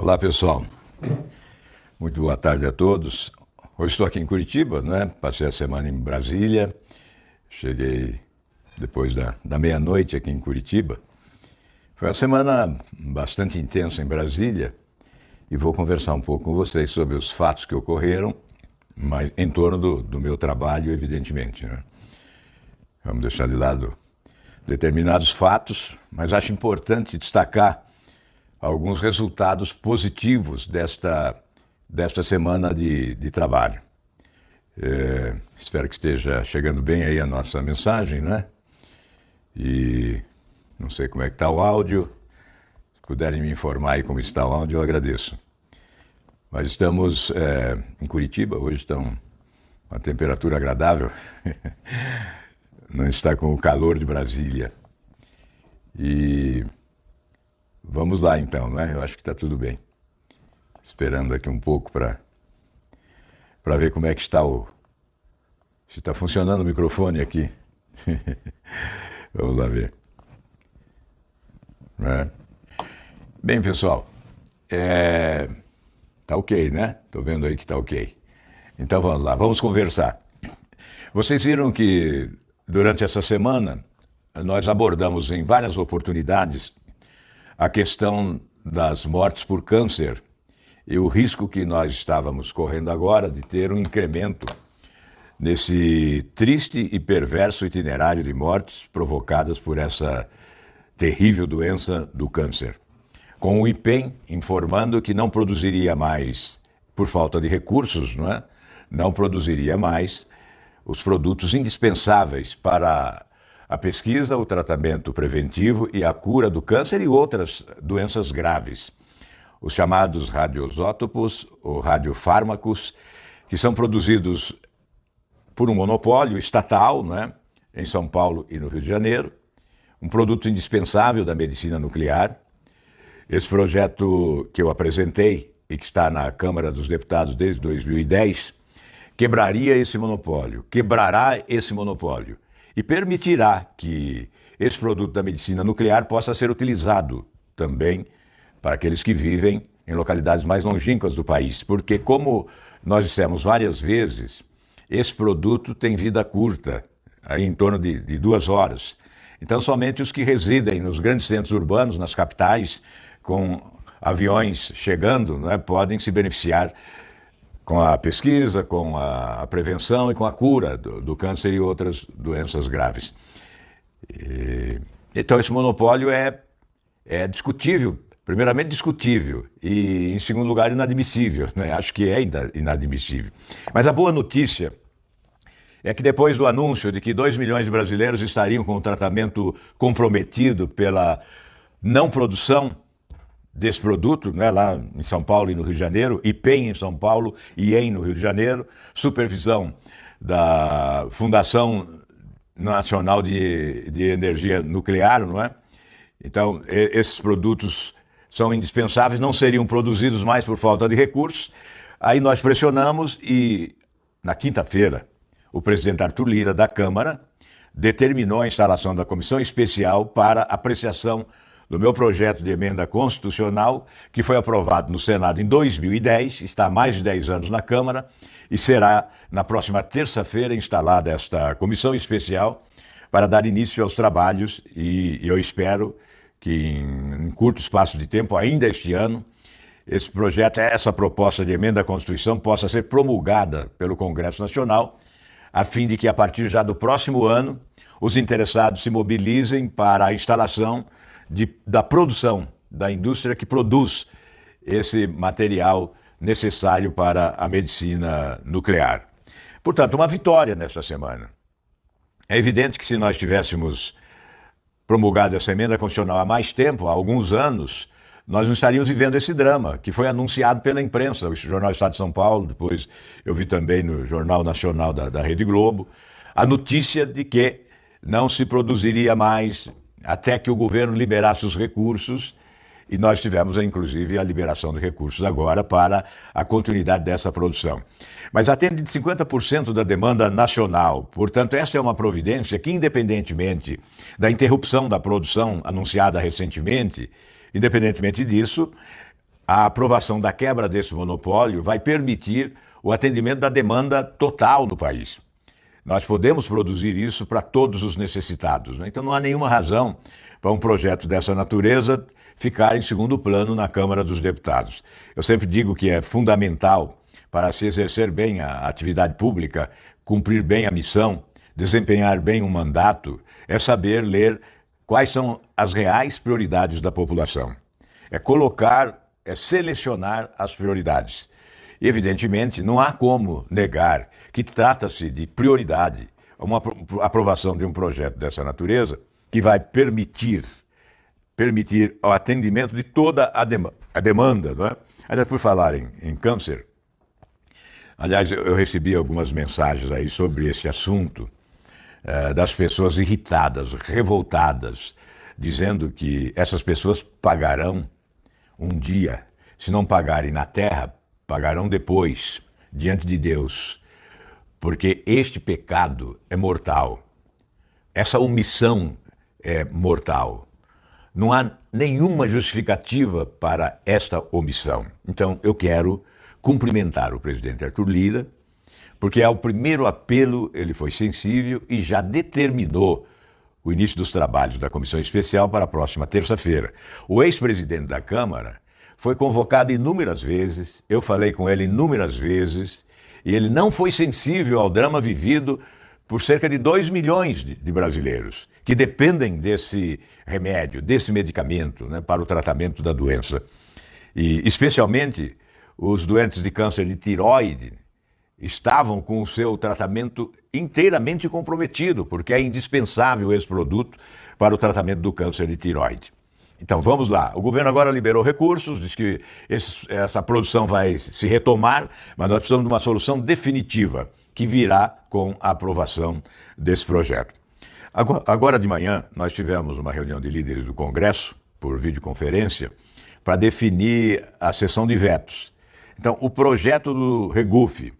Olá, pessoal. Muito boa tarde a todos. Hoje estou aqui em Curitiba, né? Passei a semana em Brasília. Cheguei depois da meia-noite aqui em Curitiba. Foi uma semana bastante intensa em Brasília e vou conversar um pouco com vocês sobre os fatos que ocorreram, mas em torno do meu trabalho, evidentemente, né? Vamos deixar de lado determinados fatos, mas acho importante destacar alguns resultados positivos desta semana de trabalho. Espero que esteja chegando bem aí a nossa mensagem, né? E não sei como é que está o áudio. Se puderem me informar aí como está o áudio, eu agradeço. Mas estamos em Curitiba, hoje está uma temperatura agradável. Não está com o calor de Brasília. E vamos lá então, né? Eu acho que está tudo bem. Esperando aqui um pouco para ver como é que está se está funcionando o microfone aqui. Vamos lá ver. Bem, pessoal, tá ok, né? Estou vendo aí que tá ok. Então vamos lá, vamos conversar. Vocês viram que durante essa semana nós abordamos em várias oportunidades a questão das mortes por câncer e o risco que nós estávamos correndo agora de ter um incremento nesse triste e perverso itinerário de mortes provocadas por essa terrível doença do câncer. Com o IPEM informando que não produziria mais, por falta de recursos, não produziria mais os produtos indispensáveis para a pesquisa, o tratamento preventivo e a cura do câncer e outras doenças graves. Os chamados radioisótopos ou radiofármacos, que são produzidos por um monopólio estatal, em São Paulo e no Rio de Janeiro, um produto indispensável da medicina nuclear. Esse projeto que eu apresentei e que está na Câmara dos Deputados desde 2010, quebraria esse monopólio, quebrará esse monopólio e permitirá que esse produto da medicina nuclear possa ser utilizado também para aqueles que vivem em localidades mais longínquas do país, porque, como nós dissemos várias vezes, esse produto tem vida curta, aí em torno de 2 horas. Então, somente os que residem nos grandes centros urbanos, nas capitais, com aviões chegando, podem se beneficiar com a pesquisa, com a prevenção e com a cura do câncer e outras doenças graves. Então, esse monopólio é discutível, primeiramente discutível, e em segundo lugar inadmissível, Acho que é inadmissível. Mas a boa notícia é que depois do anúncio de que 2 milhões de brasileiros estariam com o tratamento comprometido pela não produção desse produto, lá em São Paulo e no Rio de Janeiro, IPEM em São Paulo e EM no Rio de Janeiro, supervisão da Fundação Nacional de Energia Nuclear, Então, esses produtos são indispensáveis, não seriam produzidos mais por falta de recursos. Aí nós pressionamos e, na quinta-feira, o presidente Arthur Lira, da Câmara, determinou a instalação da comissão especial para apreciação do meu projeto de emenda constitucional, que foi aprovado no Senado em 2010, está há mais de 10 anos na Câmara, e será, na próxima terça-feira, instalada esta comissão especial para dar início aos trabalhos, e eu espero que em curto espaço de tempo, ainda este ano, esse projeto, essa proposta de emenda à Constituição possa ser promulgada pelo Congresso Nacional, a fim de que, a partir já do próximo ano, os interessados se mobilizem para a instalação da produção, da indústria que produz esse material necessário para a medicina nuclear. Portanto, uma vitória nesta semana. É evidente que se nós tivéssemos promulgado essa emenda constitucional há mais tempo, há alguns anos, nós não estaríamos vivendo esse drama, que foi anunciado pela imprensa, o Jornal Estado de São Paulo, depois eu vi também no Jornal Nacional da Rede Globo, a notícia de que não se produziria mais até que o governo liberasse os recursos, e nós tivemos, inclusive, a liberação de recursos agora para a continuidade dessa produção. Mas atende de 50% da demanda nacional, portanto, essa é uma providência que, independentemente da interrupção da produção anunciada recentemente, independentemente disso, a aprovação da quebra desse monopólio vai permitir o atendimento da demanda total do país. Nós podemos produzir isso para todos os necessitados, né? Então não há nenhuma razão para um projeto dessa natureza ficar em segundo plano na Câmara dos Deputados. Eu sempre digo que é fundamental para se exercer bem a atividade pública, cumprir bem a missão, desempenhar bem um mandato, é saber ler quais são as reais prioridades da população. É selecionar as prioridades. E, evidentemente, não há como negar que trata-se de prioridade uma aprovação de um projeto dessa natureza que vai permitir o atendimento de toda a demanda. Não é? Aliás, por falar em câncer, aliás, eu recebi algumas mensagens aí sobre esse assunto, das pessoas irritadas, revoltadas, dizendo que essas pessoas pagarão um dia, se não pagarem na terra, pagarão depois, diante de Deus, porque este pecado é mortal, essa omissão é mortal. Não há nenhuma justificativa para esta omissão. Então, eu quero cumprimentar o presidente Arthur Lira, porque ao primeiro apelo ele foi sensível e já determinou o início dos trabalhos da comissão especial para a próxima terça-feira. O ex-presidente da Câmara foi convocado inúmeras vezes, eu falei com ele inúmeras vezes, e ele não foi sensível ao drama vivido por cerca de 2 milhões de brasileiros que dependem desse remédio, desse medicamento, né, para o tratamento da doença. E, especialmente, os doentes de câncer de tireoide estavam com o seu tratamento inteiramente comprometido, porque é indispensável esse produto para o tratamento do câncer de tireoide. Então, vamos lá. O governo agora liberou recursos, diz que essa produção vai se retomar, mas nós precisamos de uma solução definitiva, que virá com a aprovação desse projeto. Agora de manhã, nós tivemos uma reunião de líderes do Congresso, por videoconferência, para definir a sessão de vetos. Então, o projeto do Regufe,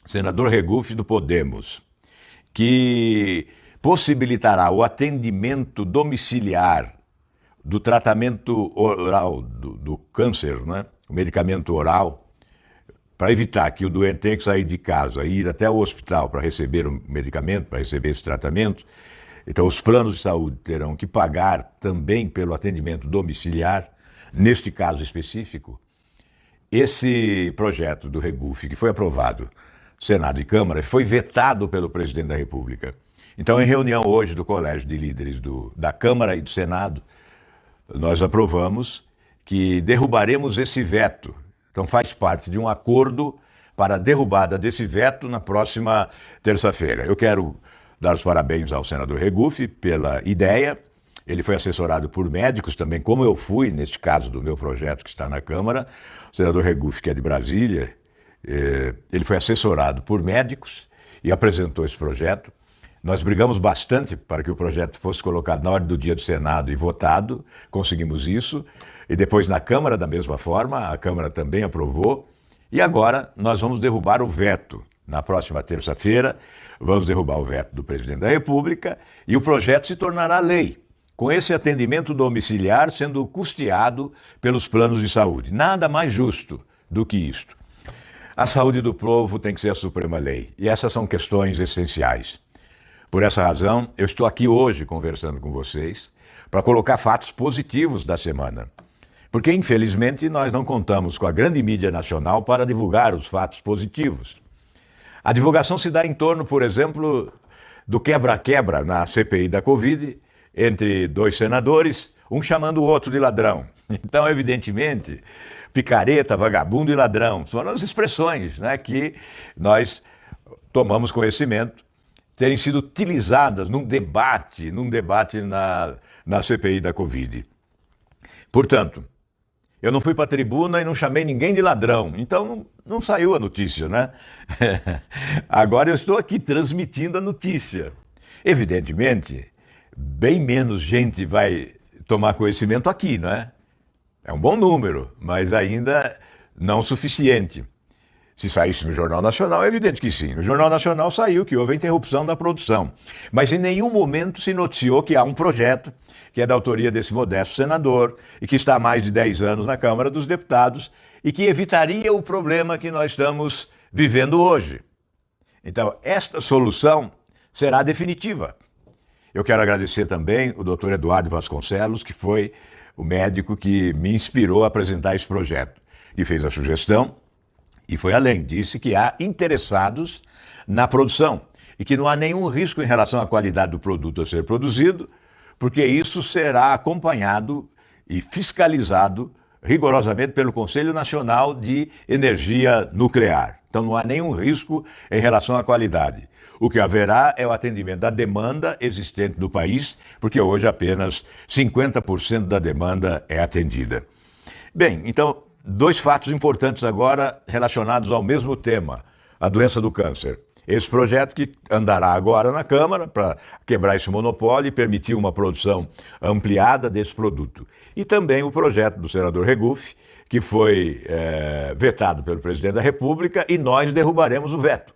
senador Regufe do Podemos, que possibilitará o atendimento domiciliar do tratamento oral do câncer, né? O medicamento oral, para evitar que o doente tenha que sair de casa e ir até o hospital para receber o medicamento, para receber esse tratamento. Então, os planos de saúde terão que pagar também pelo atendimento domiciliar, neste caso específico. Esse projeto do Regufe, que foi aprovado Senado e Câmara, foi vetado pelo presidente da República. Então, em reunião hoje do Colégio de Líderes da Câmara e do Senado, nós aprovamos que derrubaremos esse veto. Então, faz parte de um acordo para a derrubada desse veto na próxima terça-feira. Eu quero dar os parabéns ao senador Regufe pela ideia. Ele foi assessorado por médicos também, como eu fui, neste caso do meu projeto que está na Câmara. O senador Regufe, que é de Brasília, ele foi assessorado por médicos e apresentou esse projeto. Nós brigamos bastante para que o projeto fosse colocado na ordem do dia do Senado e votado, conseguimos isso. E depois na Câmara, da mesma forma, a Câmara também aprovou. E agora nós vamos derrubar o veto. Na próxima terça-feira, vamos derrubar o veto do presidente da República e o projeto se tornará lei, com esse atendimento domiciliar sendo custeado pelos planos de saúde. Nada mais justo do que isto. A saúde do povo tem que ser a suprema lei, e essas são questões essenciais. Por essa razão, eu estou aqui hoje conversando com vocês para colocar fatos positivos da semana. Porque, infelizmente, nós não contamos com a grande mídia nacional para divulgar os fatos positivos. A divulgação se dá em torno, por exemplo, do quebra-quebra na CPI da Covid entre 2 senadores, um chamando o outro de ladrão. Então, evidentemente, picareta, vagabundo e ladrão foram as expressões, né, que nós tomamos conhecimento terem sido utilizadas num debate na CPI da Covid. Portanto, eu não fui para a tribuna e não chamei ninguém de ladrão, então não saiu a notícia, né? Agora eu estou aqui transmitindo a notícia. Evidentemente, bem menos gente vai tomar conhecimento aqui, né? É um bom número, mas ainda não suficiente. Se saísse no Jornal Nacional, é evidente que sim. No Jornal Nacional saiu que houve a interrupção da produção. Mas em nenhum momento se noticiou que há um projeto que é da autoria desse modesto senador e que está há mais de 10 anos na Câmara dos Deputados e que evitaria o problema que nós estamos vivendo hoje. Então, esta solução será definitiva. Eu quero agradecer também o Dr. Eduardo Vasconcelos, que foi o médico que me inspirou a apresentar esse projeto, e fez a sugestão e foi além. Disse que há interessados na produção e que não há nenhum risco em relação à qualidade do produto a ser produzido, porque isso será acompanhado e fiscalizado rigorosamente pelo Conselho Nacional de Energia Nuclear. Então não há nenhum risco em relação à qualidade. O que haverá é o atendimento da demanda existente do país, porque hoje apenas 50% da demanda é atendida. Bem, então, dois fatos importantes agora relacionados ao mesmo tema, a doença do câncer. Esse projeto que andará agora na Câmara para quebrar esse monopólio e permitir uma produção ampliada desse produto. E também o projeto do senador Regufe, que foi vetado pelo presidente da República, e nós derrubaremos o veto.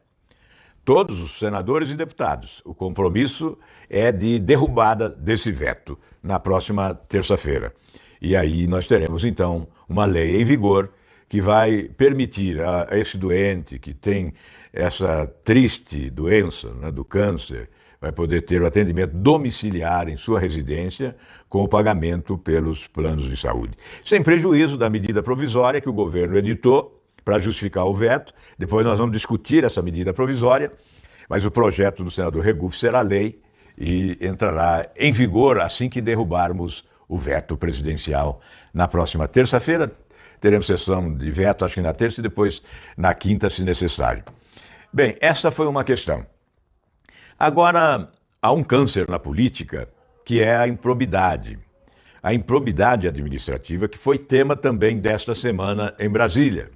Todos os senadores e deputados. O compromisso é de derrubada desse veto na próxima terça-feira. E aí nós teremos, então, uma lei em vigor que vai permitir a esse doente que tem essa triste doença, né, do câncer, vai poder ter o atendimento domiciliar em sua residência com o pagamento pelos planos de saúde. Sem prejuízo da medida provisória que o governo editou para justificar o veto. Depois nós vamos discutir essa medida provisória, mas o projeto do senador Regufe será lei e entrará em vigor assim que derrubarmos o veto presidencial na próxima terça-feira. Teremos sessão de veto, acho que na terça e depois na quinta, se necessário. Bem, esta foi uma questão. Agora, há um câncer na política que é a improbidade. A improbidade administrativa, que foi tema também desta semana em Brasília.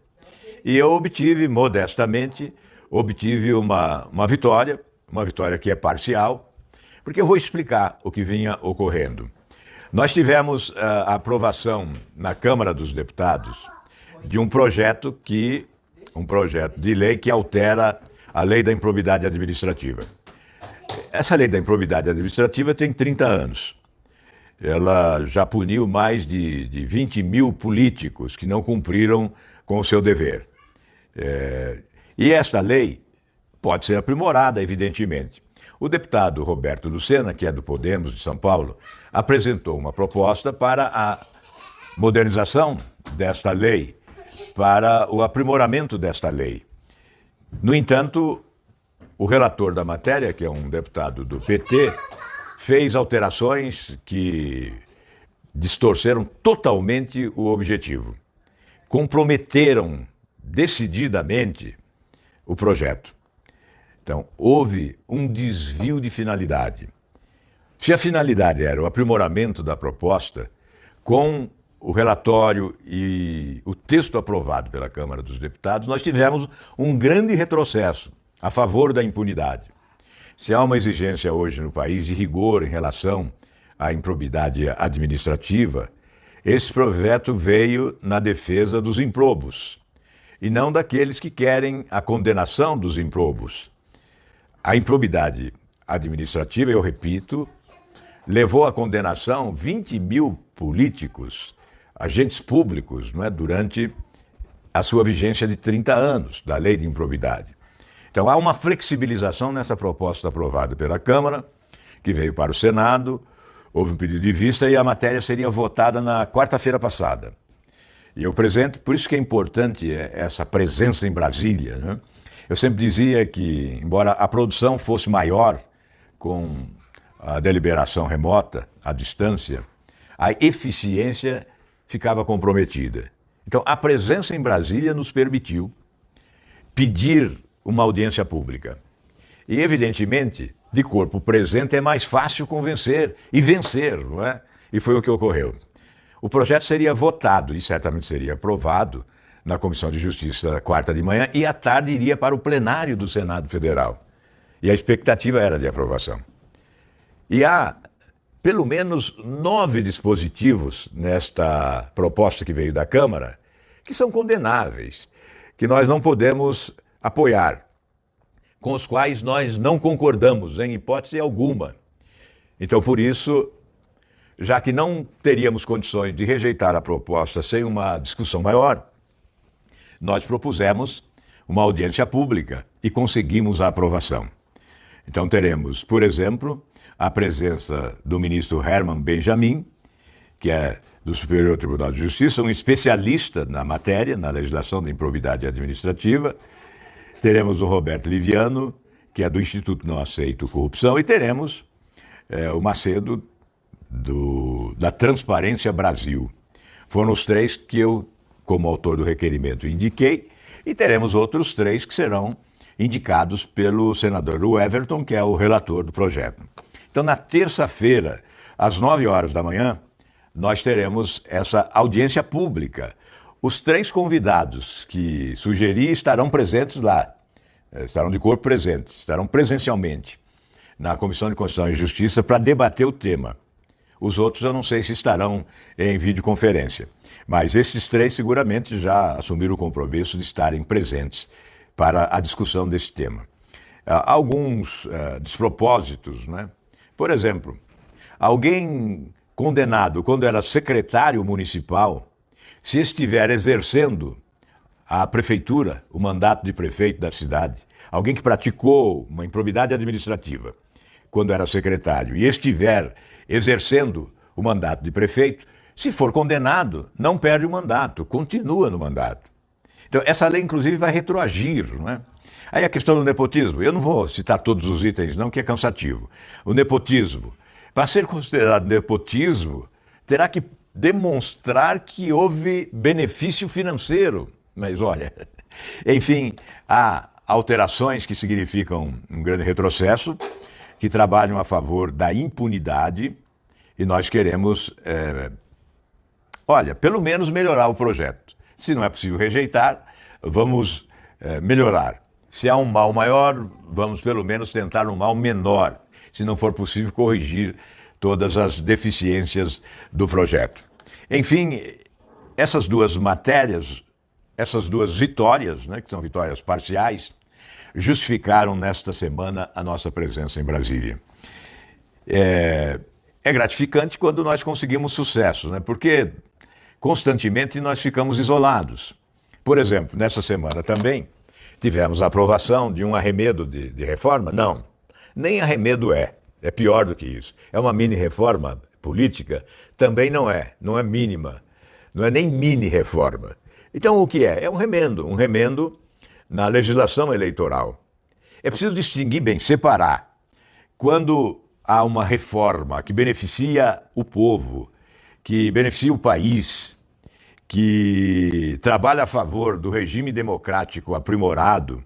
E eu obtive, modestamente, uma vitória que é parcial, porque eu vou explicar o que vinha ocorrendo. Nós tivemos a aprovação na Câmara dos Deputados de um projeto de lei que altera a lei da improbidade administrativa. Essa lei da improbidade administrativa tem 30 anos. Ela já puniu mais de 20 mil políticos que não cumpriram com o seu dever. E esta lei pode ser aprimorada, evidentemente. O deputado Roberto Lucena, que é do Podemos de São Paulo, apresentou uma proposta para a modernização desta lei, para o aprimoramento desta lei. No entanto, o relator da matéria, que é um deputado do PT, fez alterações que distorceram totalmente o objetivo, comprometeram decididamente o projeto. Então, houve um desvio de finalidade. Se a finalidade era o aprimoramento da proposta, com o relatório e o texto aprovado pela Câmara dos Deputados, nós tivemos um grande retrocesso a favor da impunidade. Se há uma exigência hoje no país de rigor em relação à improbidade administrativa, esse projeto veio na defesa dos improbos e não daqueles que querem a condenação dos improbos. A improbidade administrativa, eu repito, levou à condenação 20 mil políticos, agentes públicos, não é, durante a sua vigência de 30 anos da lei de improbidade. Então há uma flexibilização nessa proposta aprovada pela Câmara, que veio para o Senado, houve um pedido de vista e a matéria seria votada na quarta-feira passada. E eu presento, por isso que é importante essa presença em Brasília, né? Eu sempre dizia que, embora a produção fosse maior com a deliberação remota, à distância, a eficiência ficava comprometida. Então, a presença em Brasília nos permitiu pedir uma audiência pública. E, evidentemente, de corpo presente é mais fácil convencer e vencer, não é? E foi o que ocorreu. O projeto seria votado e certamente seria aprovado na Comissão de Justiça quarta de manhã e à tarde iria para o plenário do Senado Federal. E a expectativa era de aprovação. E há pelo menos 9 dispositivos nesta proposta que veio da Câmara que são condenáveis, que nós não podemos apoiar, com os quais nós não concordamos em hipótese alguma. Então, por isso, já que não teríamos condições de rejeitar a proposta sem uma discussão maior, nós propusemos uma audiência pública e conseguimos a aprovação. Então teremos, por exemplo, a presença do ministro Herman Benjamin, que é do Superior Tribunal de Justiça, um especialista na matéria, na legislação da improbidade administrativa. Teremos o Roberto Liviano, que é do Instituto Não Aceito Corrupção, e teremos o Macedo, da Transparência Brasil. Foram os três que eu, como autor do requerimento, indiquei, e teremos outros três que serão indicados pelo senador Everton, que é o relator do projeto. Então, na terça-feira, às 9 horas da manhã, nós teremos essa audiência pública. Os três convidados que sugeri estarão presentes lá, estarão de corpo presentes, estarão presencialmente na Comissão de Constituição e Justiça para debater o tema. Os outros eu não sei se estarão em videoconferência, mas esses três seguramente já assumiram o compromisso de estarem presentes para a discussão desse tema. Alguns despropósitos, né? Por exemplo, alguém condenado quando era secretário municipal, se estiver exercendo a prefeitura, o mandato de prefeito da cidade, alguém que praticou uma improbidade administrativa quando era secretário e estiver exercendo o mandato de prefeito, se for condenado, não perde o mandato, continua no mandato. Então, essa lei, inclusive, vai retroagir, não é? Aí a questão do nepotismo, eu não vou citar todos os itens, não, que é cansativo. O nepotismo, para ser considerado nepotismo, terá que demonstrar que houve benefício financeiro. Mas olha, enfim, há alterações que significam um grande retrocesso, que trabalham a favor da impunidade, e nós queremos, pelo menos melhorar o projeto. Se não é possível rejeitar, vamos melhorar. Se há um mal maior, vamos pelo menos tentar um mal menor, se não for possível corrigir todas as deficiências do projeto. Enfim, essas duas matérias, essas duas vitórias, né, que são vitórias parciais, justificaram nesta semana a nossa presença em Brasília. É gratificante quando nós conseguimos sucesso, né, porque constantemente nós ficamos isolados. Por exemplo, nessa semana também tivemos a aprovação de um arremedo de reforma? Não, nem arremedo é pior do que isso. É uma mini-reforma política? Também não é mínima, não é nem mini-reforma. Então o que é? É um remendo na legislação eleitoral. É preciso distinguir bem, separar. Quando há uma reforma que beneficia o povo, que beneficia o país, que trabalha a favor do regime democrático aprimorado,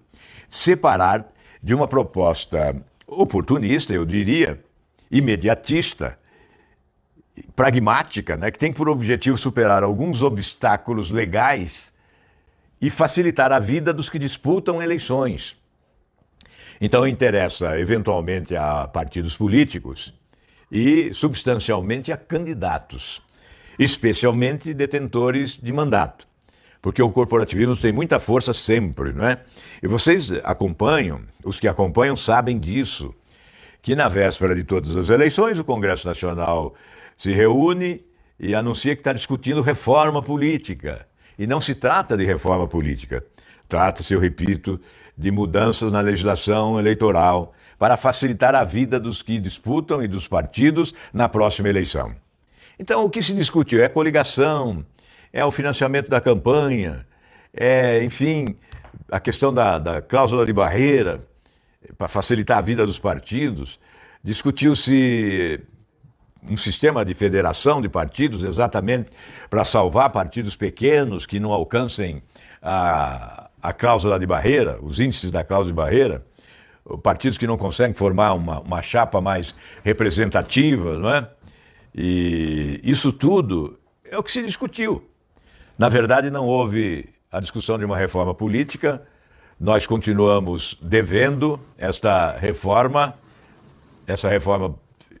separar de uma proposta oportunista, eu diria, imediatista, pragmática, né, que tem por objetivo superar alguns obstáculos legais e facilitar a vida dos que disputam eleições. Então interessa eventualmente a partidos políticos e substancialmente a candidatos, especialmente detentores de mandato, porque o corporativismo tem muita força sempre, não é? E vocês acompanham, os que acompanham sabem disso, que na véspera de todas as eleições o Congresso Nacional se reúne e anuncia que está discutindo reforma política. E não se trata de reforma política, trata-se, eu repito, de mudanças na legislação eleitoral para facilitar a vida dos que disputam e dos partidos na próxima eleição. Então, o que se discutiu é coligação, é o financiamento da campanha, enfim, a questão da cláusula de barreira, para facilitar a vida dos partidos. Discutiu-se um sistema de federação de partidos exatamente para salvar partidos pequenos que não alcancem a cláusula de barreira, os índices da cláusula de barreira, partidos que não conseguem formar uma chapa mais representativa, não é? E isso tudo é o que se discutiu. Na verdade, não houve a discussão de uma reforma política. Nós continuamos devendo esta reforma. Essa reforma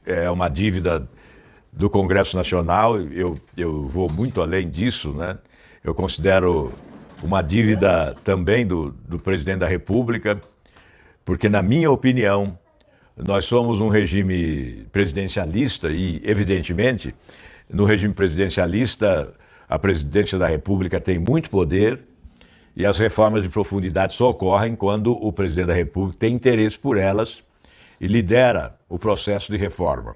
é uma dívida do Congresso Nacional. Eu vou muito além disso, né? Eu considero uma dívida também do presidente da República, porque, na minha opinião, nós somos um regime presidencialista e, evidentemente, no regime presidencialista, a presidência da República tem muito poder e as reformas de profundidade só ocorrem quando o presidente da República tem interesse por elas e lidera o processo de reforma.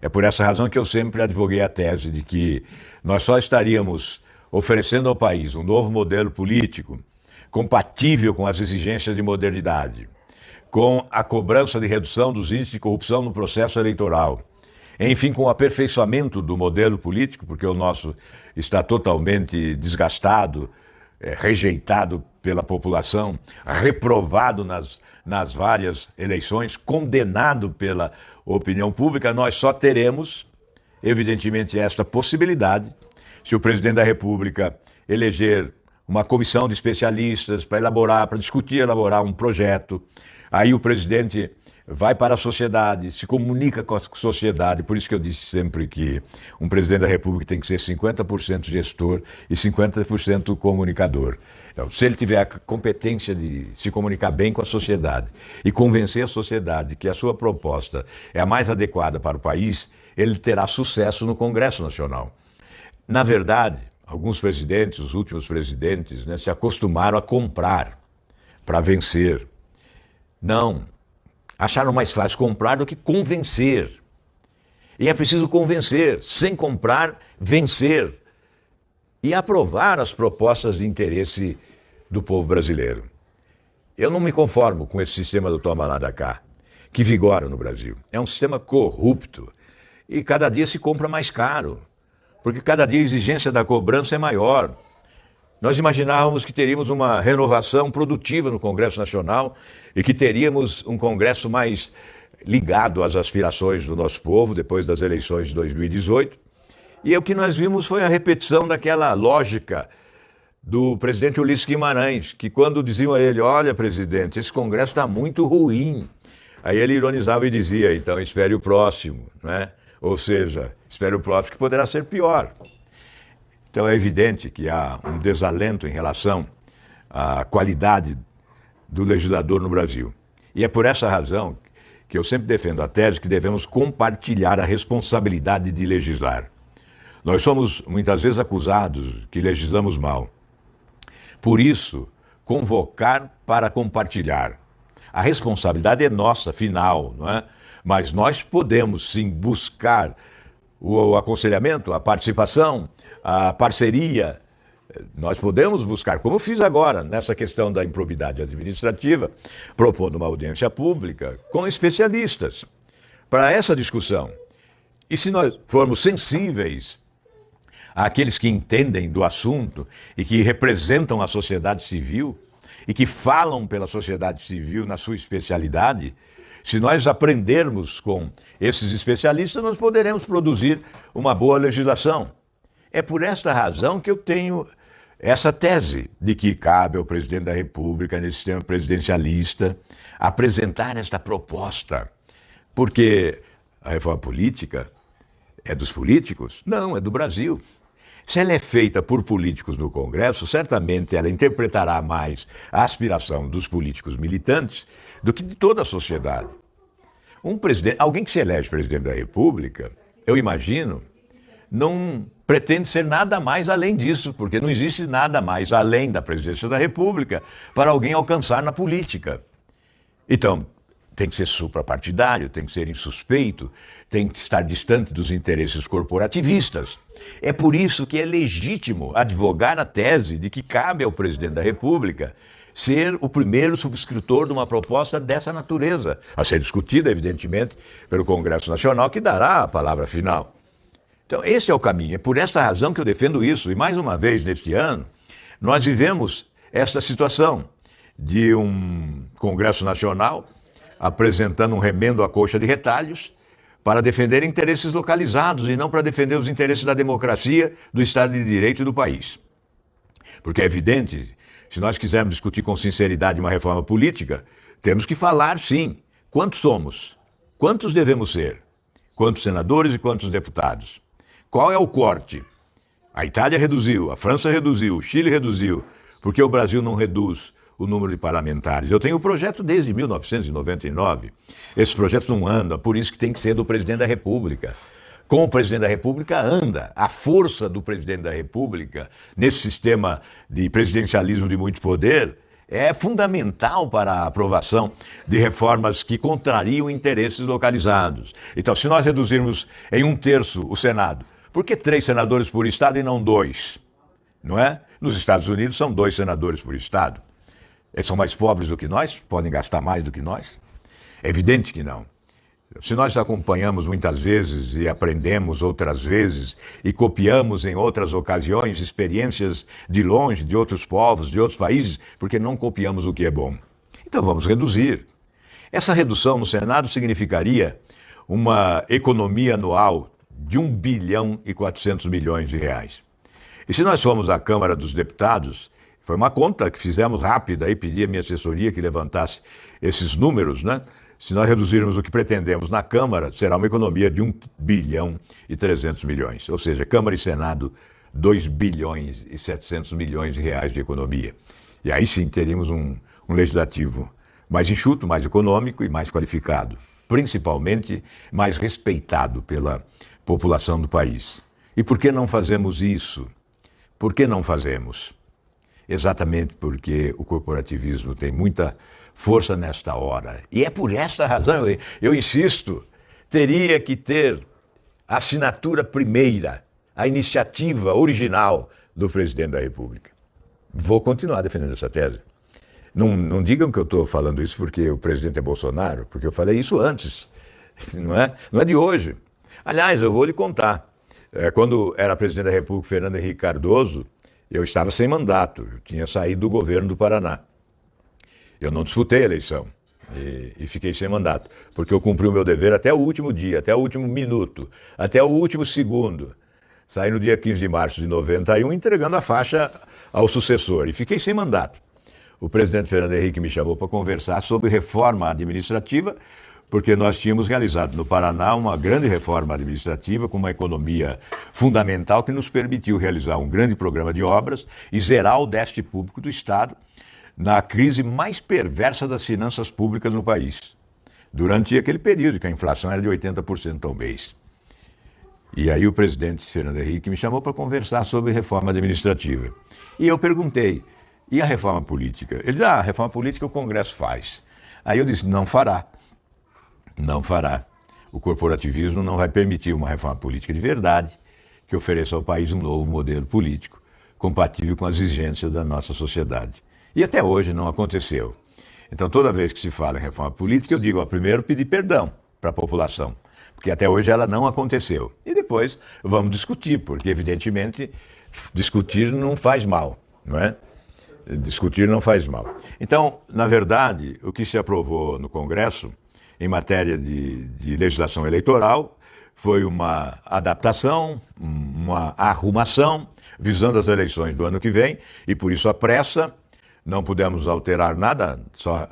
É por essa razão que eu sempre advoguei a tese de que nós só estaríamos oferecendo ao país um novo modelo político compatível com as exigências de modernidade, com a cobrança de redução dos índices de corrupção no processo eleitoral, enfim, com o aperfeiçoamento do modelo político, porque o nosso está totalmente desgastado, rejeitado pela população, reprovado nas várias eleições, condenado pela opinião pública. Nós só teremos, evidentemente, esta possibilidade se o presidente da República eleger uma comissão de especialistas para discutir, elaborar um projeto. Aí o presidente vai para a sociedade, se comunica com a sociedade. Por isso que eu disse sempre que um presidente da República tem que ser 50% gestor e 50% comunicador. Então, se ele tiver a competência de se comunicar bem com a sociedade e convencer a sociedade que a sua proposta é a mais adequada para o país, ele terá sucesso no Congresso Nacional. Na verdade, alguns presidentes, os últimos presidentes, se acostumaram a comprar para vencer. Não. Acharam mais fácil comprar do que convencer. E é preciso convencer, sem comprar, vencer. E aprovar as propostas de interesse do povo brasileiro. Eu não me conformo com esse sistema do toma lá da cá, que vigora no Brasil. É um sistema corrupto e cada dia se compra mais caro, porque cada dia a exigência da cobrança é maior. Nós imaginávamos que teríamos uma renovação produtiva no Congresso Nacional e que teríamos um Congresso mais ligado às aspirações do nosso povo depois das eleições de 2018. E o que nós vimos foi a repetição daquela lógica do presidente Ulisses Guimarães, que quando diziam a ele: olha, presidente, esse Congresso está muito ruim. Aí ele ironizava e dizia: então espere o próximo, né? Ou seja, espere o próximo que poderá ser pior. Então é evidente que há um desalento em relação à qualidade do legislador no Brasil. E é por essa razão que eu sempre defendo a tese que devemos compartilhar a responsabilidade de legislar. Nós somos muitas vezes acusados que legislamos mal. Por isso, convocar para compartilhar. A responsabilidade é nossa, final, não é? Mas nós podemos sim buscar o aconselhamento, a participação, a parceria. Nós podemos buscar, como eu fiz agora, nessa questão da improbidade administrativa, propondo uma audiência pública com especialistas para essa discussão. E se nós formos sensíveis àqueles que entendem do assunto e que representam a sociedade civil e que falam pela sociedade civil na sua especialidade, se nós aprendermos com esses especialistas, nós poderemos produzir uma boa legislação. É por esta razão que eu tenho essa tese de que cabe ao presidente da República, nesse sistema presidencialista, apresentar esta proposta. Porque a reforma política é dos políticos? Não, é do Brasil. Se ela é feita por políticos no Congresso, certamente ela interpretará mais a aspiração dos políticos militantes do que de toda a sociedade. Alguém que se elege presidente da República, eu imagino, não pretende ser nada mais além disso, porque não existe nada mais além da presidência da República para alguém alcançar na política. Então, tem que ser suprapartidário, tem que ser insuspeito, tem que estar distante dos interesses corporativistas. É por isso que é legítimo advogar a tese de que cabe ao presidente da República ser o primeiro subscritor de uma proposta dessa natureza, a ser discutida, evidentemente, pelo Congresso Nacional, que dará a palavra final. Então, esse é o caminho. É por essa razão que eu defendo isso. E, mais uma vez, neste ano, nós vivemos esta situação de um Congresso Nacional apresentando um remendo à coxa de retalhos para defender interesses localizados e não para defender os interesses da democracia, do Estado de Direito e do país. Porque é evidente, se nós quisermos discutir com sinceridade uma reforma política, temos que falar, sim, quantos somos, quantos devemos ser, quantos senadores e quantos deputados. Qual é o corte? A Itália reduziu, a França reduziu, o Chile reduziu. Por que o Brasil não reduz o número de parlamentares? Eu tenho o projeto desde 1999. Esse projeto não anda, por isso que tem que ser do presidente da República. Com o presidente da República anda. A força do presidente da República, nesse sistema de presidencialismo de muito poder, é fundamental para a aprovação de reformas que contrariam interesses localizados. Então, se nós reduzirmos em 1/3 o Senado, por que 3 senadores por estado e não 2? Não é? Nos Estados Unidos são 2 senadores por estado. Eles são mais pobres do que nós? Podem gastar mais do que nós? É evidente que não. Se nós acompanhamos muitas vezes e aprendemos outras vezes e copiamos em outras ocasiões experiências de longe, de outros povos, de outros países, porque não copiamos o que é bom. Então vamos reduzir. Essa redução no Senado significaria uma economia anual de 1 bilhão e 400 milhões de reais. E se nós formos à Câmara dos Deputados, foi uma conta que fizemos rápida e pedi à minha assessoria que levantasse esses números, né? Se nós reduzirmos o que pretendemos na Câmara, será uma economia de 1 bilhão e 300 milhões. Ou seja, Câmara e Senado, 2 bilhões e 700 milhões de reais de economia. E aí sim teríamos um legislativo mais enxuto, mais econômico e mais qualificado. Principalmente mais respeitado pela população do país. E por que não fazemos isso? Por que não fazemos? Exatamente porque o corporativismo tem muita força nesta hora. E é por esta razão, eu insisto, teria que ter a assinatura primeira, a iniciativa original do presidente da República. Vou continuar defendendo essa tese. Não digam que eu estou falando isso porque o presidente é Bolsonaro, porque eu falei isso antes, não é de hoje. Aliás, eu vou lhe contar. Quando era presidente da República, Fernando Henrique Cardoso, eu estava sem mandato, eu tinha saído do governo do Paraná. Eu não disputei a eleição e fiquei sem mandato, porque eu cumpri o meu dever até o último dia, até o último minuto, até o último segundo. Saí no dia 15 de março de 91 entregando a faixa ao sucessor e fiquei sem mandato. O presidente Fernando Henrique me chamou para conversar sobre reforma administrativa, porque nós tínhamos realizado no Paraná uma grande reforma administrativa com uma economia fundamental que nos permitiu realizar um grande programa de obras e zerar o déficit público do Estado na crise mais perversa das finanças públicas no país, durante aquele período que a inflação era de 80% ao mês. E aí o presidente Fernando Henrique me chamou para conversar sobre reforma administrativa. E eu perguntei, e a reforma política? Ele disse, a reforma política o Congresso faz. Aí eu disse, não fará. Não fará. O corporativismo não vai permitir uma reforma política de verdade que ofereça ao país um novo modelo político compatível com as exigências da nossa sociedade. E até hoje não aconteceu. Então, toda vez que se fala em reforma política, eu digo, primeiro pedir perdão para a população, porque até hoje ela não aconteceu. E depois vamos discutir, porque evidentemente discutir não faz mal, não é? Discutir não faz mal. Então, na verdade, o que se aprovou no Congresso em matéria de legislação eleitoral foi uma adaptação, uma arrumação, visando as eleições do ano que vem, e por isso a pressa. Não pudemos alterar nada,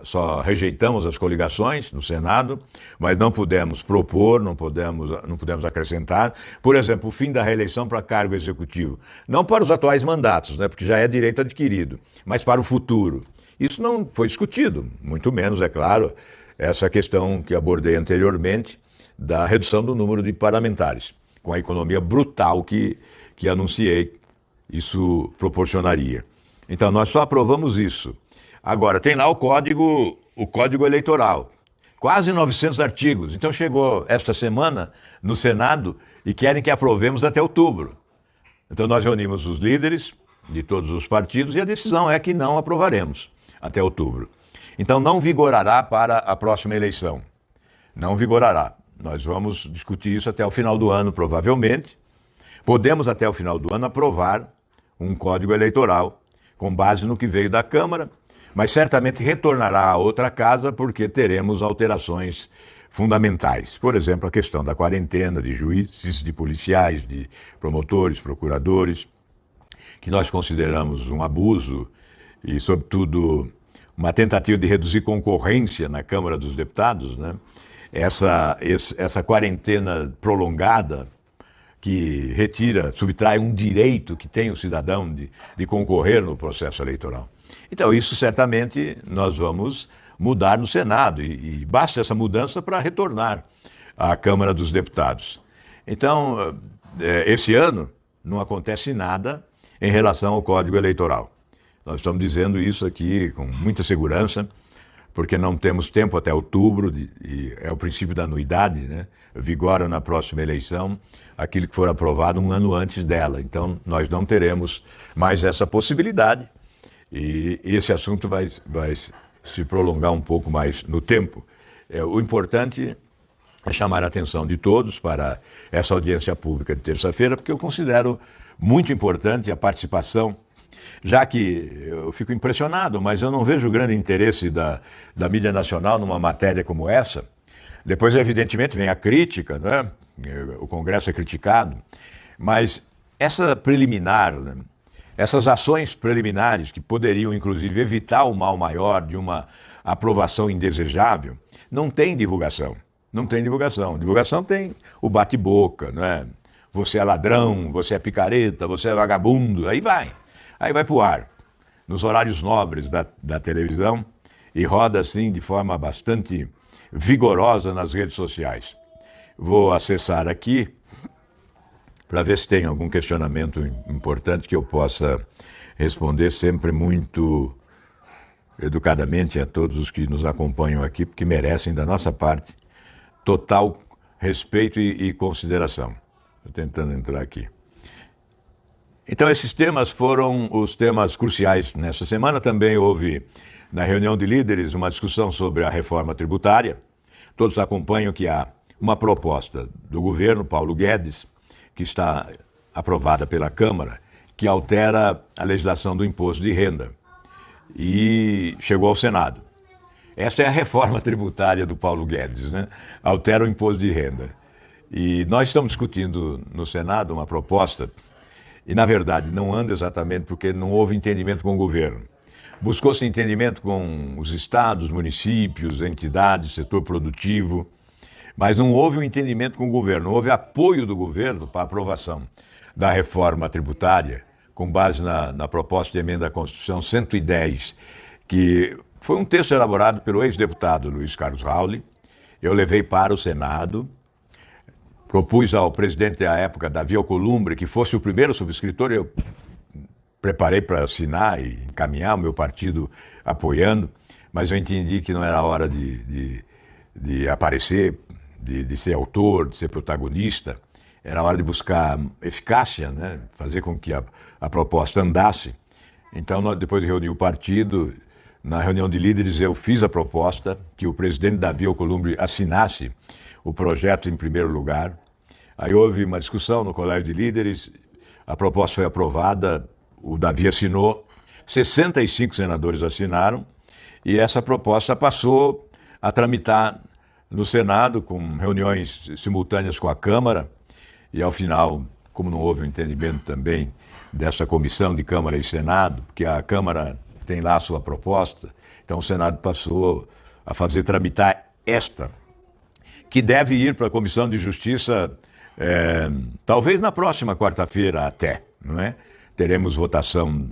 só rejeitamos as coligações no Senado, mas não pudemos propor, não pudemos acrescentar. Por exemplo, o fim da reeleição para cargo executivo. Não para os atuais mandatos, né, porque já é direito adquirido, mas para o futuro. Isso não foi discutido, muito menos, é claro, essa questão que abordei anteriormente da redução do número de parlamentares, com a economia brutal que anunciei, isso proporcionaria. Então, nós só aprovamos isso. Agora, tem lá o Código Eleitoral. Quase 900 artigos. Então, chegou esta semana no Senado e querem que aprovemos até outubro. Então, nós reunimos os líderes de todos os partidos e a decisão é que não aprovaremos até outubro. Então, não vigorará para a próxima eleição. Não vigorará. Nós vamos discutir isso até o final do ano, provavelmente. Podemos, até o final do ano, aprovar um Código Eleitoral com base no que veio da Câmara, mas certamente retornará a outra casa porque teremos alterações fundamentais. Por exemplo, a questão da quarentena de juízes, de policiais, de promotores, procuradores, que nós consideramos um abuso e, sobretudo, uma tentativa de reduzir concorrência na Câmara dos Deputados, né? Essa quarentena prolongada, que retira, subtrai um direito que tem o cidadão de concorrer no processo eleitoral. Então, isso certamente nós vamos mudar no Senado, e basta essa mudança para retornar à Câmara dos Deputados. Então, esse ano não acontece nada em relação ao Código Eleitoral. Nós estamos dizendo isso aqui com muita segurança, porque não temos tempo até outubro, e é o princípio da anuidade, né? Vigora na próxima eleição aquilo que for aprovado um ano antes dela. Então, nós não teremos mais essa possibilidade, e esse assunto vai se prolongar um pouco mais no tempo. O importante é chamar a atenção de todos para essa audiência pública de terça-feira, porque eu considero muito importante a participação, já que eu fico impressionado, mas eu não vejo grande interesse da mídia nacional numa matéria como essa. Depois, evidentemente, vem a crítica, né? O Congresso é criticado, mas essa preliminar, né? Essas ações preliminares que poderiam, inclusive, evitar o mal maior de uma aprovação indesejável, não tem divulgação. Não tem divulgação. Divulgação tem o bate-boca, né? Você é ladrão, você é picareta, você é vagabundo, aí vai para o ar, nos horários nobres da televisão, e roda assim de forma bastante vigorosa nas redes sociais. Vou acessar aqui para ver se tem algum questionamento importante que eu possa responder sempre muito educadamente a todos os que nos acompanham aqui, porque merecem da nossa parte total respeito e consideração. Estou tentando entrar aqui. Então, esses temas foram os temas cruciais nessa semana. Também houve, na reunião de líderes, uma discussão sobre a reforma tributária. Todos acompanham que há uma proposta do governo Paulo Guedes, que está aprovada pela Câmara, que altera a legislação do imposto de renda, e chegou ao Senado. Essa é a reforma tributária do Paulo Guedes, né? Altera o imposto de renda. E nós estamos discutindo no Senado uma proposta, e na verdade não anda exatamente porque não houve entendimento com o governo. Buscou-se entendimento com os estados, municípios, entidades, setor produtivo, mas não houve um entendimento com o governo, não houve apoio do governo para a aprovação da reforma tributária, com base na proposta de emenda à Constituição 110, que foi um texto elaborado pelo ex-deputado Luiz Carlos Rauli. Eu levei para o Senado, propus ao presidente à época, Davi Alcolumbre, que fosse o primeiro subscritor. Eu preparei para assinar e encaminhar, o meu partido apoiando, mas eu entendi que não era hora de aparecer, de ser autor, de ser protagonista. Era hora de buscar eficácia, né? Fazer com que a proposta andasse. Então, depois de reunir o partido, na reunião de líderes, eu fiz a proposta que o presidente Davi Alcolumbre assinasse o projeto em primeiro lugar. Aí houve uma discussão no Colégio de Líderes, a proposta foi aprovada, o Davi assinou, 65 senadores assinaram, e essa proposta passou a tramitar no Senado, com reuniões simultâneas com a Câmara, e ao final, como não houve um entendimento também dessa comissão de Câmara e Senado, porque a Câmara tem lá a sua proposta, então o Senado passou a fazer tramitar esta, que deve ir para a Comissão de Justiça, talvez na próxima quarta-feira até, não é? Teremos votação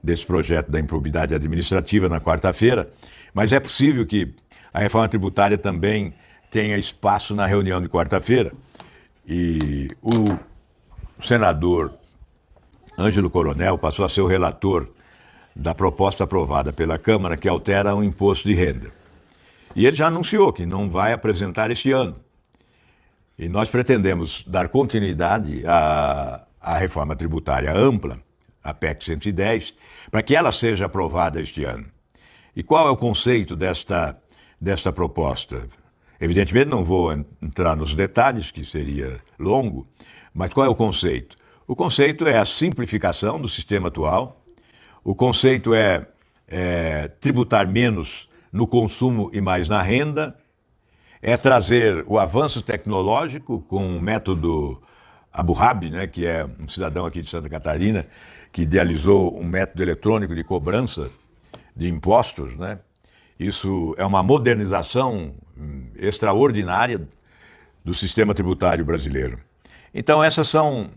desse projeto da improbidade administrativa na quarta-feira, mas é possível que a reforma tributária também tenha espaço na reunião de quarta-feira. E o senador Ângelo Coronel passou a ser o relator da proposta aprovada pela Câmara, que altera o imposto de renda. E ele já anunciou que não vai apresentar este ano. E nós pretendemos dar continuidade à reforma tributária ampla, a PEC 110, para que ela seja aprovada este ano. E qual é o conceito desta proposta? Evidentemente não vou entrar nos detalhes, que seria longo, mas qual é o conceito? O conceito é a simplificação do sistema atual, o conceito é tributar menos no consumo e mais na renda, é trazer o avanço tecnológico com o método Abu Rab, né, que é um cidadão aqui de Santa Catarina, que idealizou um método eletrônico de cobrança de impostos, né? Isso é uma modernização extraordinária do sistema tributário brasileiro. Então essas são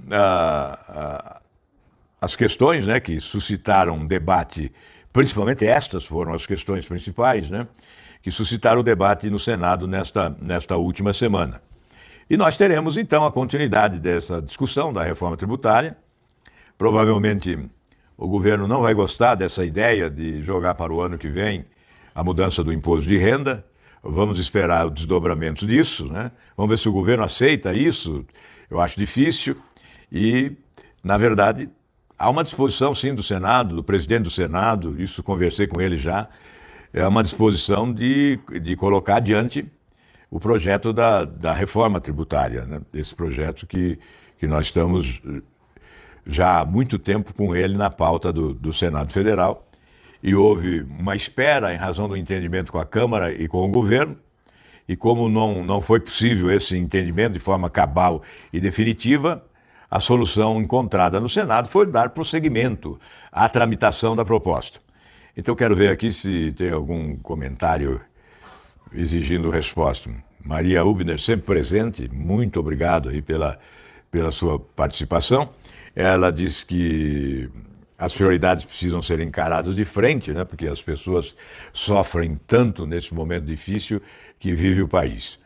as questões, né, que suscitaram um debate, principalmente estas foram as questões principais, né, que suscitaram o debate no Senado nesta última semana. E nós teremos então a continuidade dessa discussão da reforma tributária. Provavelmente o governo não vai gostar dessa ideia de jogar para o ano que vem a mudança do imposto de renda. Vamos esperar o desdobramento disso, né? Vamos ver se o governo aceita isso. Eu acho difícil e, na verdade, há uma disposição, sim, do Senado, do presidente do Senado, isso conversei com ele já, é uma disposição de colocar adiante o projeto da reforma tributária, né? Esse projeto que nós estamos já há muito tempo com ele na pauta do Senado Federal, e houve uma espera em razão do entendimento com a Câmara e com o governo, e como não foi possível esse entendimento de forma cabal e definitiva, a solução encontrada no Senado foi dar prosseguimento à tramitação da proposta. Então quero ver aqui se tem algum comentário exigindo resposta. Maria Ubner, sempre presente, muito obrigado aí pela sua participação. Ela diz que as prioridades precisam ser encaradas de frente, né, porque as pessoas sofrem tanto nesse momento difícil que vive o país.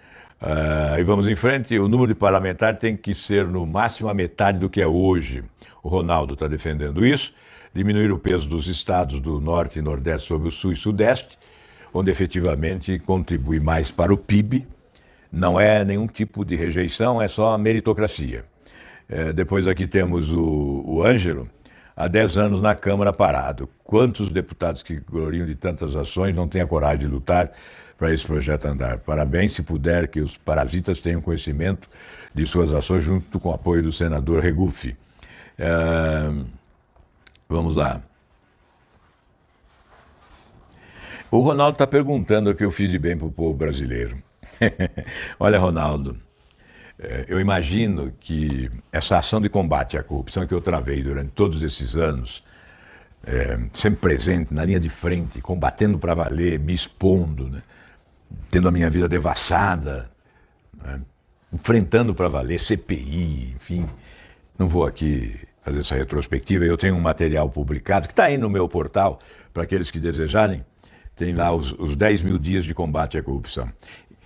E vamos em frente, o número de parlamentares tem que ser no máximo a metade do que é hoje. O Ronaldo está defendendo isso, diminuir o peso dos estados do Norte e Nordeste sobre o Sul e Sudeste, onde efetivamente contribui mais para o PIB, não é nenhum tipo de rejeição, é só meritocracia. Depois aqui temos o Ângelo, há 10 anos na Câmara parado. Quantos deputados que gloriam de tantas ações não têm a coragem de lutar para esse projeto andar? Parabéns, se puder, que os parasitas tenham conhecimento de suas ações junto com o apoio do senador Regufe. Vamos lá. O Ronaldo está perguntando o que eu fiz de bem para o povo brasileiro. Olha, Ronaldo, eu imagino que essa ação de combate à corrupção que eu travei durante todos esses anos, sempre presente na linha de frente, combatendo para valer, me expondo, né? Tendo a minha vida devassada, né? Enfrentando para valer CPI, enfim, não vou aqui fazer essa retrospectiva. Eu tenho um material publicado que está aí no meu portal, para aqueles que desejarem, tem lá os 10 mil dias de combate à corrupção.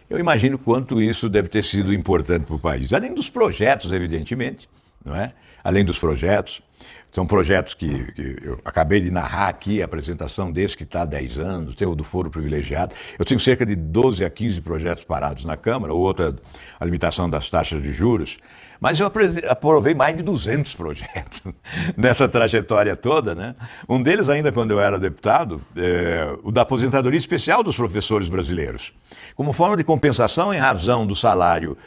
Eu imagino quanto isso deve ter sido importante para o país. Além dos projetos, evidentemente, não é? Além dos projetos, são projetos que eu acabei de narrar aqui, a apresentação desse que está há 10 anos, tem o do Foro Privilegiado. Eu tenho cerca de 12 a 15 projetos parados na Câmara, outra a limitação das taxas de juros, mas eu aprovei mais de 200 projetos nessa trajetória toda, né? Um deles, ainda quando eu era deputado, o da aposentadoria especial dos professores brasileiros. Como forma de compensação em razão do salário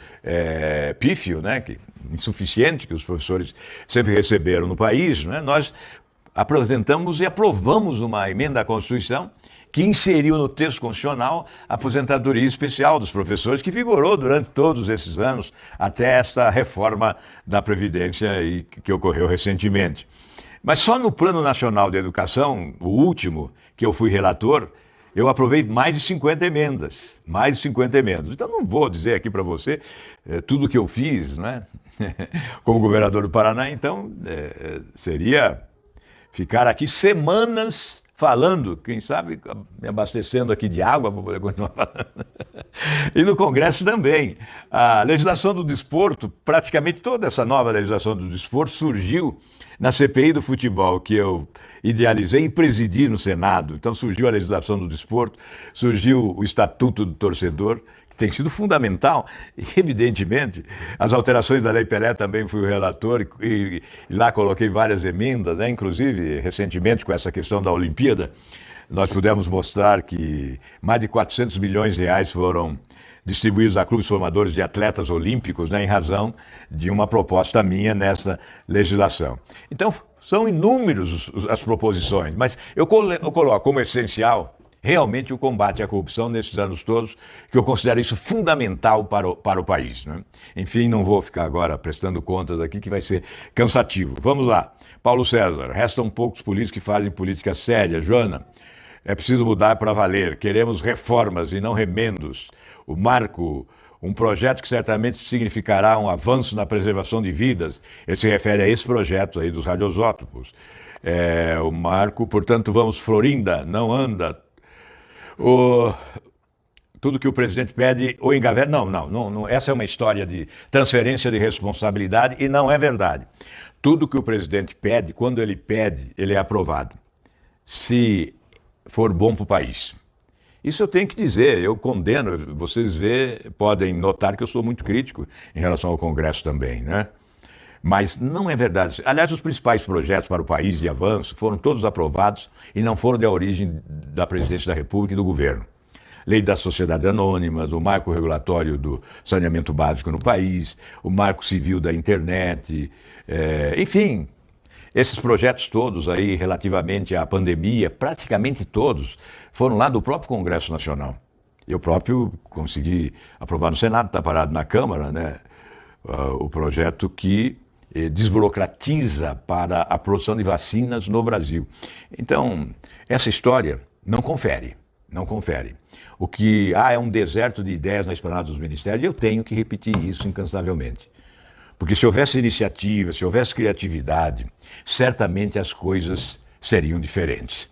pífio, né, insuficiente que os professores sempre receberam no país, né, nós apresentamos e aprovamos uma emenda à Constituição que inseriu no texto constitucional a aposentadoria especial dos professores, que vigorou durante todos esses anos, até esta reforma da Previdência que ocorreu recentemente. Mas só no Plano Nacional de Educação, o último, que eu fui relator, eu aprovei mais de 50 emendas, mais de 50 emendas. Então não vou dizer aqui para você tudo o que eu fiz, né? Como governador do Paraná, então seria ficar aqui semanas falando, quem sabe me abastecendo aqui de água para poder continuar falando. E no Congresso também. A legislação do desporto, praticamente toda essa nova legislação do desporto surgiu na CPI do futebol, que eu idealizei e presidi no Senado. Então surgiu a legislação do desporto, surgiu o Estatuto do Torcedor, que tem sido fundamental. E, evidentemente, as alterações da Lei Pelé também fui o relator e lá coloquei várias emendas, né? Inclusive, recentemente, com essa questão da Olimpíada, nós pudemos mostrar que mais de 400 milhões de reais foram distribuídos a clubes formadores de atletas olímpicos, né, em razão de uma proposta minha nessa legislação. Então, são inúmeras as proposições, mas eu coloco como essencial realmente o combate à corrupção nesses anos todos, que eu considero isso fundamental para o país, né? Enfim, não vou ficar agora prestando contas aqui, que vai ser cansativo. Vamos lá. Paulo César, restam poucos políticos que fazem política séria. Joana, é preciso mudar para valer. Queremos reformas e não remendos. O um projeto que certamente significará um avanço na preservação de vidas. Ele se refere a esse projeto aí dos radioisótopos. O marco, portanto, vamos Florinda, não anda. Tudo que o presidente pede ou engaveta. Não, essa é uma história de transferência de responsabilidade e não é verdade. Tudo que o presidente pede, quando ele pede, ele é aprovado. Se for bom para o país. Isso eu tenho que dizer, eu condeno, vocês podem notar que eu sou muito crítico em relação ao Congresso também, né? Mas não é verdade. Aliás, os principais projetos para o país de avanço foram todos aprovados e não foram da origem da Presidência da República e do governo. Lei das Sociedades Anônimas, o marco regulatório do saneamento básico no país, o marco civil da internet, enfim, esses projetos todos aí relativamente à pandemia, praticamente todos, foram lá do próprio Congresso Nacional. Eu próprio consegui aprovar no Senado, está parado na Câmara, né, o projeto que desburocratiza para a produção de vacinas no Brasil. Então, essa história não confere. O que é um deserto de ideias na esplanada dos ministérios, eu tenho que repetir isso incansavelmente. Porque se houvesse iniciativa, se houvesse criatividade, certamente as coisas seriam diferentes.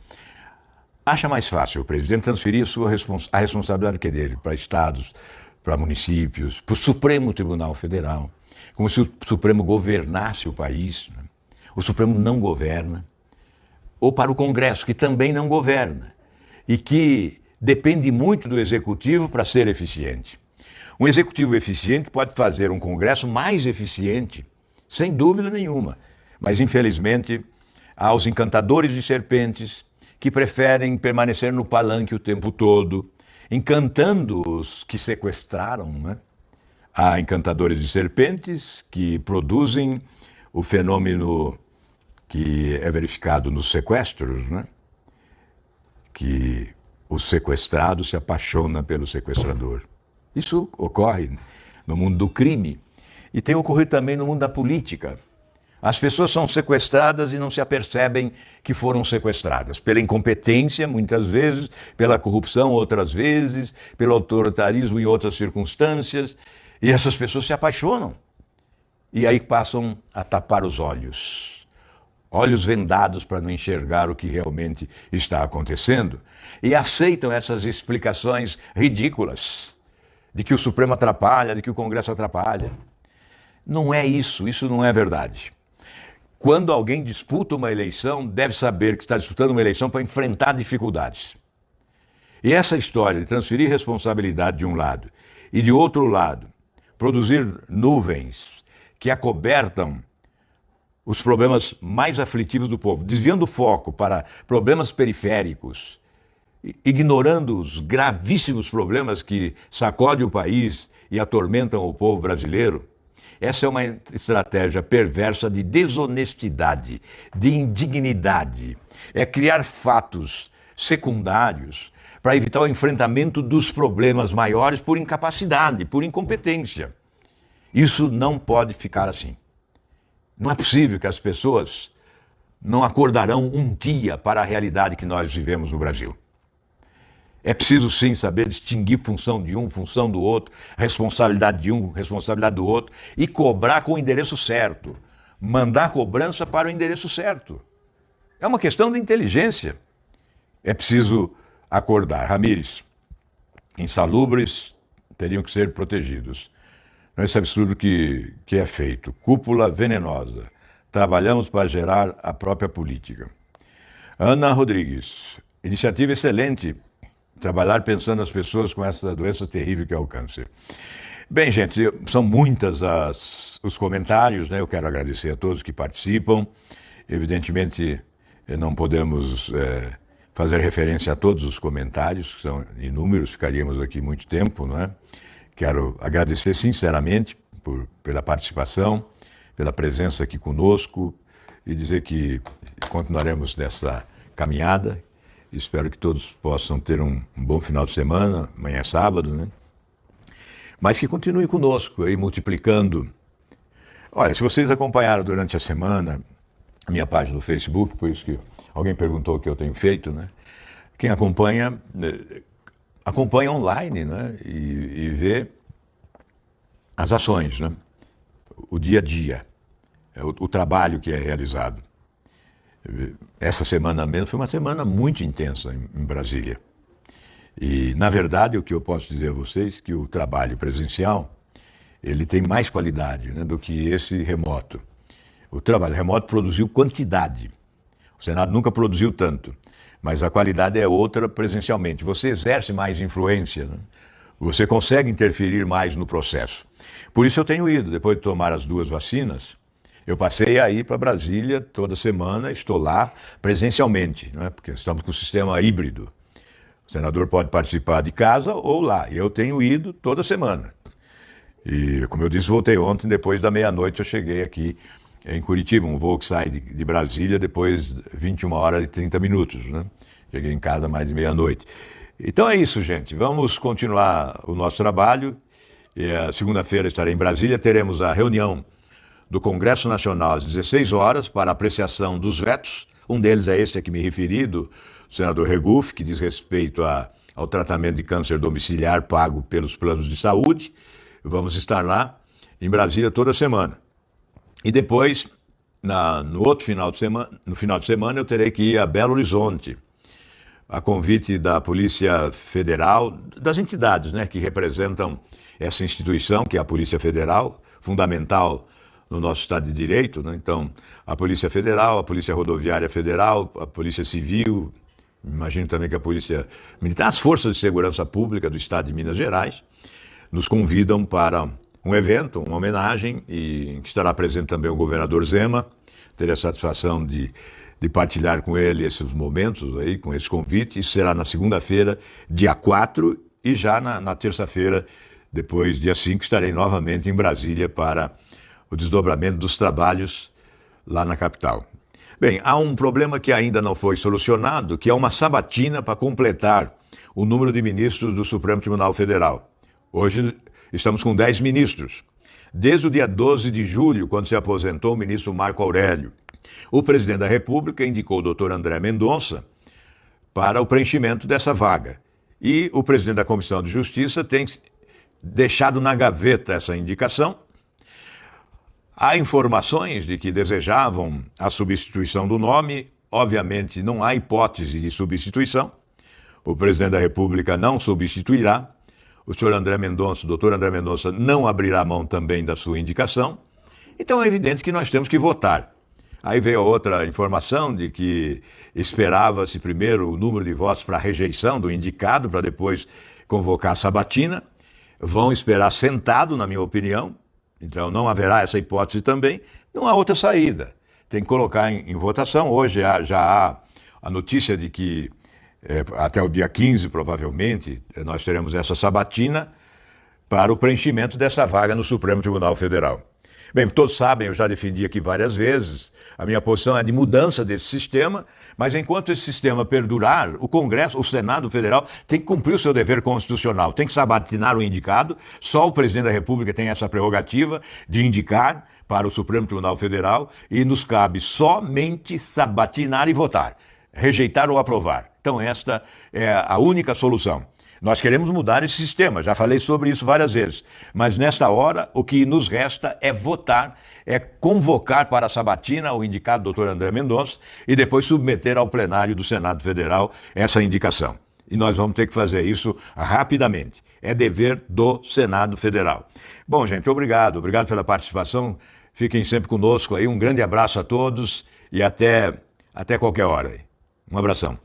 Acha mais fácil o presidente transferir a responsabilidade que é dele para estados, para municípios, para o Supremo Tribunal Federal, como se o Supremo governasse o país, né? O Supremo não governa, ou para o Congresso, que também não governa, e que depende muito do Executivo para ser eficiente. Um Executivo eficiente pode fazer um Congresso mais eficiente, sem dúvida nenhuma, mas infelizmente há os encantadores de serpentes que preferem permanecer no palanque o tempo todo, encantando os que sequestraram, né? Há encantadores de serpentes que produzem o fenômeno que é verificado nos sequestros, né? Que o sequestrado se apaixona pelo sequestrador. Isso ocorre no mundo do crime e tem ocorrido também no mundo da política. As pessoas são sequestradas e não se apercebem que foram sequestradas. Pela incompetência, muitas vezes, pela corrupção, outras vezes, pelo autoritarismo em outras circunstâncias. E essas pessoas se apaixonam. E aí passam a tapar os olhos. Olhos vendados para não enxergar o que realmente está acontecendo. E aceitam essas explicações ridículas de que o Supremo atrapalha, de que o Congresso atrapalha. Não é isso não é verdade. Quando alguém disputa uma eleição, deve saber que está disputando uma eleição para enfrentar dificuldades. E essa história de transferir responsabilidade de um lado e de outro lado, produzir nuvens que acobertam os problemas mais aflitivos do povo, desviando o foco para problemas periféricos, ignorando os gravíssimos problemas que sacodem o país e atormentam o povo brasileiro. Essa é uma estratégia perversa de desonestidade, de indignidade. É criar fatos secundários para evitar o enfrentamento dos problemas maiores por incapacidade, por incompetência. Isso não pode ficar assim. Não é possível que as pessoas não acordarão um dia para a realidade que nós vivemos no Brasil. É preciso sim saber distinguir função de um, função do outro, responsabilidade de um, responsabilidade do outro, e cobrar com o endereço certo. Mandar a cobrança para o endereço certo. É uma questão de inteligência. É preciso acordar. Ramírez, insalubres teriam que ser protegidos. Não é esse absurdo que é feito. Cúpula venenosa. Trabalhamos para gerar a própria política. Ana Rodrigues, iniciativa excelente. Trabalhar pensando nas pessoas com essa doença terrível que é o câncer. Bem, gente, são muitas os comentários, né? Eu quero agradecer a todos que participam. Evidentemente, não podemos fazer referência a todos os comentários, que são inúmeros, ficaríamos aqui muito tempo, não é? Quero agradecer sinceramente pela participação, pela presença aqui conosco e dizer que continuaremos nessa caminhada. Espero que todos possam ter um bom final de semana, amanhã é sábado, né? Mas que continue conosco aí, multiplicando. Olha, se vocês acompanharam durante a semana a minha página no Facebook, por isso que alguém perguntou o que eu tenho feito, né? Quem acompanha online, né? E vê as ações, né? O dia a dia, o trabalho que é realizado. Essa semana mesmo foi uma semana muito intensa em Brasília. E, na verdade, o que eu posso dizer a vocês é que o trabalho presencial ele tem mais qualidade, né, do que esse remoto. O trabalho remoto produziu quantidade. O Senado nunca produziu tanto, mas a qualidade é outra presencialmente. Você exerce mais influência, né? Você consegue interferir mais no processo. Por isso eu tenho ido, depois de tomar as 2 vacinas, eu passei a ir para Brasília toda semana, estou lá presencialmente, né? Porque estamos com o sistema híbrido. O senador pode participar de casa ou lá. E eu tenho ido toda semana. E, como eu disse, voltei ontem, depois da meia-noite eu cheguei aqui em Curitiba, um voo que sai de Brasília depois de 21 horas e 30 minutos, né? Cheguei em casa mais de meia-noite. Então é isso, gente. Vamos continuar o nosso trabalho. Segunda-feira estarei em Brasília, teremos a reunião do Congresso Nacional às 16 horas para apreciação dos vetos. Um deles é esse a que me referi, do senador Regufe, que diz respeito ao tratamento de câncer domiciliar pago pelos planos de saúde. Vamos estar lá em Brasília toda semana. E depois, no outro final de semana, eu terei que ir a Belo Horizonte, a convite da Polícia Federal, das entidades, né, que representam essa instituição, que é a Polícia Federal, fundamental no nosso Estado de Direito, né? Então, a Polícia Federal, a Polícia Rodoviária Federal, a Polícia Civil, imagino também que a Polícia Militar, as Forças de Segurança Pública do Estado de Minas Gerais, nos convidam para um evento, uma homenagem, e em que estará presente também o governador Zema. Terei a satisfação de partilhar com ele esses momentos aí, com esse convite. Isso será na segunda-feira, dia 4, e já na terça-feira, depois, dia 5, estarei novamente em Brasília para o desdobramento dos trabalhos lá na capital. Bem, há um problema que ainda não foi solucionado, que é uma sabatina para completar o número de ministros do Supremo Tribunal Federal. Hoje estamos com 10 ministros. Desde o dia 12 de julho, quando se aposentou o ministro Marco Aurélio, o presidente da República indicou o doutor André Mendonça para o preenchimento dessa vaga. E o presidente da Comissão de Justiça tem deixado na gaveta essa indicação. Há informações de que desejavam a substituição do nome. Obviamente, não há hipótese de substituição. O presidente da República não substituirá. O senhor André Mendonça, o doutor André Mendonça, não abrirá mão também da sua indicação. Então é evidente que nós temos que votar. Aí veio outra informação de que esperava-se primeiro o número de votos para a rejeição do indicado, para depois convocar a sabatina. Vão esperar sentado, na minha opinião. Então não haverá essa hipótese também. Não há outra saída. Tem que colocar em votação. Hoje já há a notícia de que até o dia 15, provavelmente, nós teremos essa sabatina para o preenchimento dessa vaga no Supremo Tribunal Federal. Bem, todos sabem, eu já defendi aqui várias vezes, a minha posição é de mudança desse sistema, mas enquanto esse sistema perdurar, o Congresso, o Senado Federal, tem que cumprir o seu dever constitucional, tem que sabatinar o indicado. Só o presidente da República tem essa prerrogativa de indicar para o Supremo Tribunal Federal e nos cabe somente sabatinar e votar, rejeitar ou aprovar. Então esta é a única solução. Nós queremos mudar esse sistema, já falei sobre isso várias vezes, mas nesta hora o que nos resta é votar, é convocar para a sabatina o indicado doutor André Mendonça e depois submeter ao plenário do Senado Federal essa indicação. E nós vamos ter que fazer isso rapidamente. É dever do Senado Federal. Bom, gente, obrigado pela participação. Fiquem sempre conosco aí. Um grande abraço a todos e até qualquer hora aí. Um abração.